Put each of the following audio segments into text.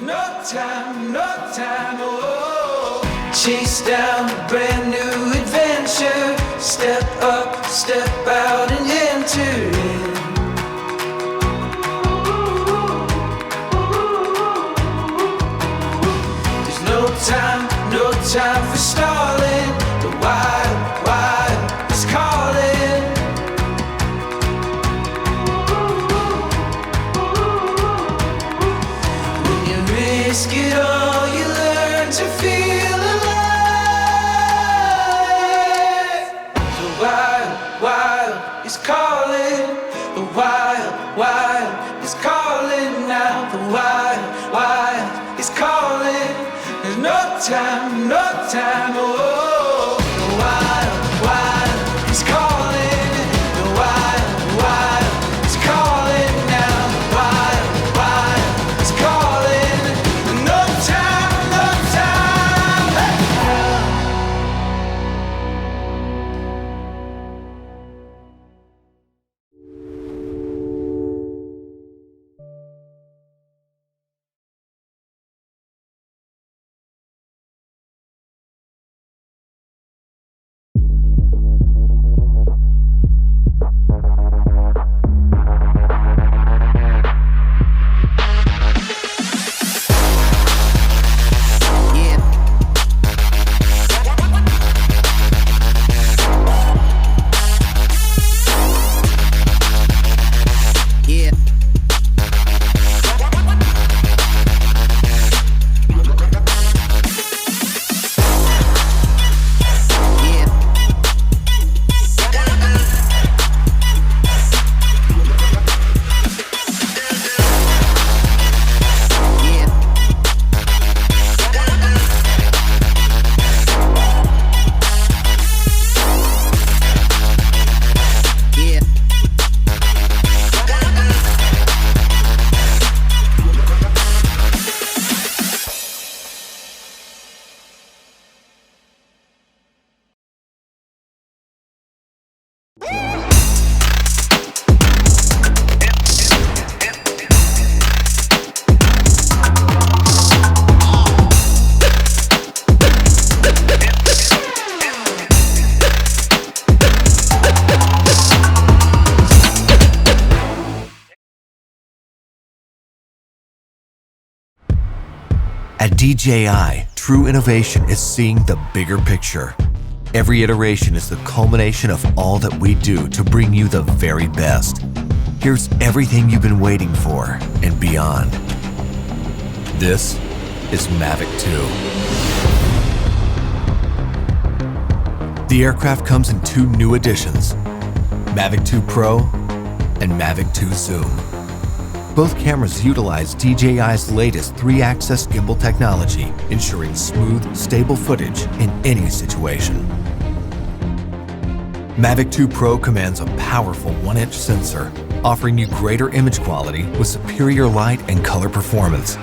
no time, oh. Chase down a brand new adventure. Step up, step out and enter in. There's no time for stalling. The wild is calling. When you risk it all, you learn to feel alive. The wild is calling. The wild is calling now. The wild is calling. There's no time, oh. The wild is calling. The wild is calling now. The wild is calling. No time, hey. At DJI, true innovation is seeing the bigger picture. Every iteration is the culmination of all that we do to bring you the very best. Here's everything you've been waiting for and beyond. This is Mavic 2. The aircraft comes in two new editions, Mavic 2 Pro and Mavic 2 Zoom. Both cameras utilize DJI's latest 3-axis gimbal technology, ensuring smooth, stable footage in any situation. Mavic 2 Pro commands a powerful 1-inch sensor, offering you greater image quality with superior light and color performance.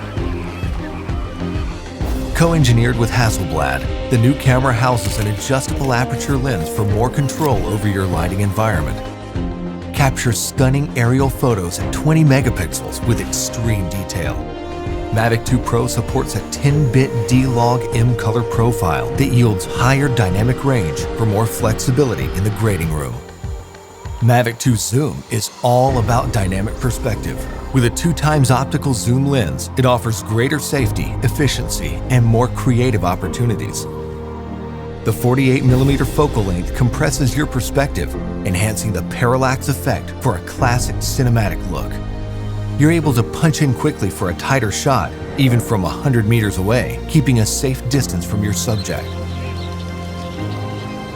Co-engineered with Hasselblad, the new camera houses an adjustable aperture lens for more control over your lighting environment. Captures stunning aerial photos at 20 megapixels with extreme detail. Mavic 2 Pro supports a 10-bit D-Log M color profile that yields higher dynamic range for more flexibility in the grading room. Mavic 2 Zoom is all about dynamic perspective. With a 2x optical zoom lens, it offers greater safety, efficiency, and more creative opportunities. The 48mm focal length compresses your perspective, enhancing the parallax effect for a classic cinematic look. You're able to punch in quickly for a tighter shot, even from 100 meters away, keeping a safe distance from your subject.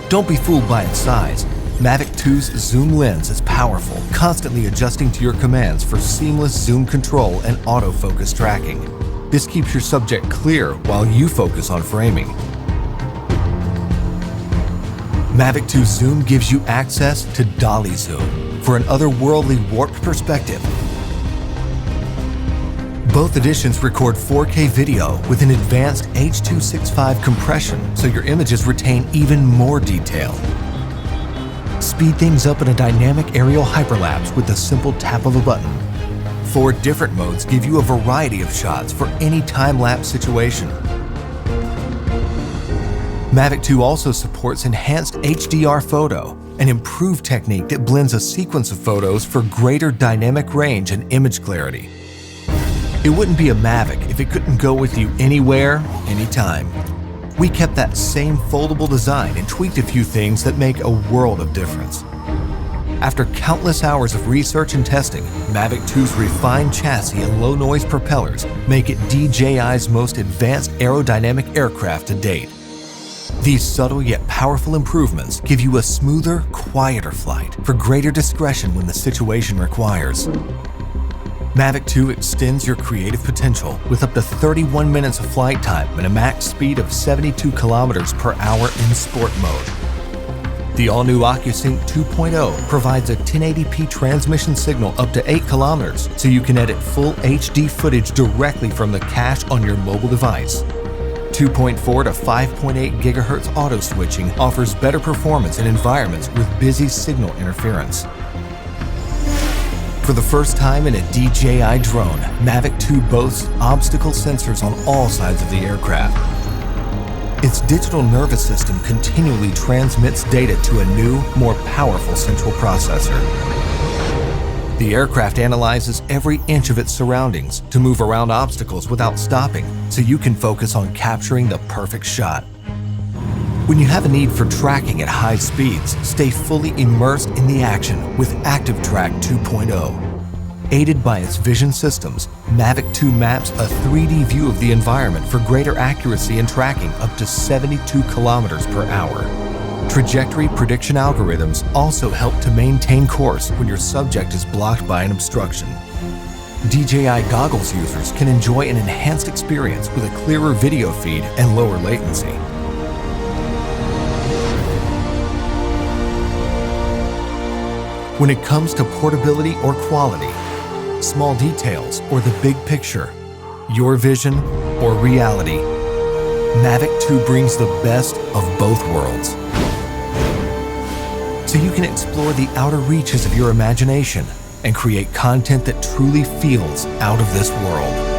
Don't be fooled by its size. Mavic 2's zoom lens is powerful, constantly adjusting to your commands for seamless zoom control and autofocus tracking. This keeps your subject clear while you focus on framing. Mavic 2 Zoom gives you access to dolly zoom for an otherworldly warped perspective. Both editions record 4K video with an advanced H.265 compression, so your images retain even more detail. Speed things up in a dynamic aerial hyperlapse with the simple tap of a button. 4 different modes give you a variety of shots for any time-lapse situation. Mavic 2 also supports enhanced HDR photo, an improved technique that blends a sequence of photos for greater dynamic range and image clarity. It wouldn't be a Mavic if it couldn't go with you anywhere, anytime. We kept that same foldable design and tweaked a few things that make a world of difference. After countless hours of research and testing, Mavic 2's refined chassis and low-noise propellers make it DJI's most advanced aerodynamic aircraft to date. These subtle yet powerful improvements give you a smoother, quieter flight for greater discretion when the situation requires. Mavic 2 extends your creative potential with up to 31 minutes of flight time and a max speed of 72 kilometers per hour in sport mode. The all-new OcuSync 2.0 provides a 1080p transmission signal up to 8 kilometers, so you can edit full HD footage directly from the cache on your mobile device. 2.4 to 5.8 GHz auto switching offers better performance in environments with busy signal interference. For the first time in a DJI drone, Mavic 2 boasts obstacle sensors on all sides of the aircraft. Its digital nervous system continually transmits data to a new, more powerful central processor. The aircraft analyzes every inch of its surroundings to move around obstacles without stopping, so you can focus on capturing the perfect shot. When you have a need for tracking at high speeds, stay fully immersed in the action with Active Track 2.0. Aided by its vision systems, Mavic 2 maps a 3D view of the environment for greater accuracy and tracking up to 72 kilometers per hour. Trajectory prediction algorithms also help to maintain course when your subject is blocked by an obstruction. DJI goggles users can enjoy an enhanced experience with a clearer video feed and lower latency. When it comes to portability or quality, small details or the big picture, your vision or reality, Mavic 2 brings the best of both worlds. So you can explore the outer reaches of your imagination and create content that truly feels out of this world.